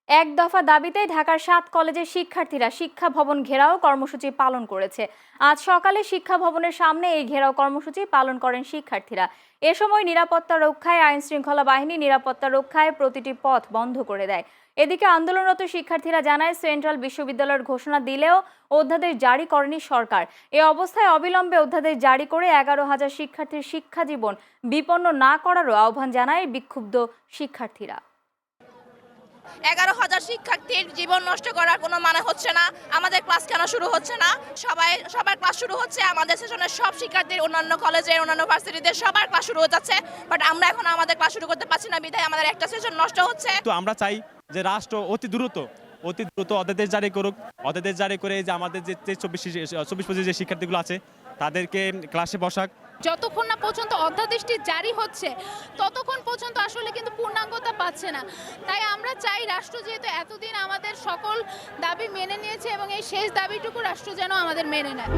এক দফা দাবিতে ঢাকার ৭ কলেজের শিক্ষার্থীরা শিক্ষা ভবন ঘেরাও কর্মসূচি পালন করেছে। আজ সকালে শিক্ষা ভবনের সামনে এই ঘেরাও কর্মসূচি পালন করেন শিক্ষার্থীরা। এ সময় নিরাপত্তা রক্ষায় আইন শৃঙ্খলা বাহিনী নিরাপত্তা রক্ষায় প্রতিটি পথ বন্ধ করে দেয়। এদিকে আন্দোলনরত শিক্ষার্থীরা জানায়, সেন্ট্রাল বিশ্ববিদ্যালয়ের ঘোষণা দিলেও অধ্যাদেশ জারি করেনি সরকার। এ অবস্থায় অবিলম্বে অধ্যাদেশ জারি করে 11,000 শিক্ষার্থীর শিক্ষা জীবন বিপন্ন না করারও আহ্বান জানায় বিক্ষুব্ধ শিক্ষার্থীরা। 11,000 শিক্ষার্থীর জীবন নষ্ট করার কোনো মানে হচ্ছে না। আমাদের ক্লাস কেন শুরু হচ্ছে না? সবার ক্লাস শুরু হচ্ছে, আমাদের সেশনের সব শিক্ষার্থীর অন্যান্য কলেজের অন্যান্য ভার্সিটিতে সবার ক্লাস শুরু হয়ে যাচ্ছে, বাট আমরা এখন আমাদের ক্লাস শুরু করতে পারছি না, বিধায় আমাদের একটা সেশন নষ্ট হচ্ছে। তো আমরা চাই যে রাষ্ট্র অতি দ্রুত অধ্যাদেশ জারি করুক। অধ্যাদেশ জারি করে যে আমাদের যে 24-25 যে শিক্ষার্থীগুলো আছে তাদেরকে ক্লাসে বসাক। যতক্ষণ না পর্যন্ত অধ্যাদেশটি জারি হচ্ছে ততক্ষণ পর্যন্ত আসলে কিন্তু পূর্ণাঙ্গতা পাচ্ছে না। তাই আমরা চাই রাষ্ট্র যেহেতু এতদিন আমাদের সকল দাবি মেনে নিয়েছে এবং এই শেষ দাবিটুকু রাষ্ট্র যেন আমাদের মেনে নেয়।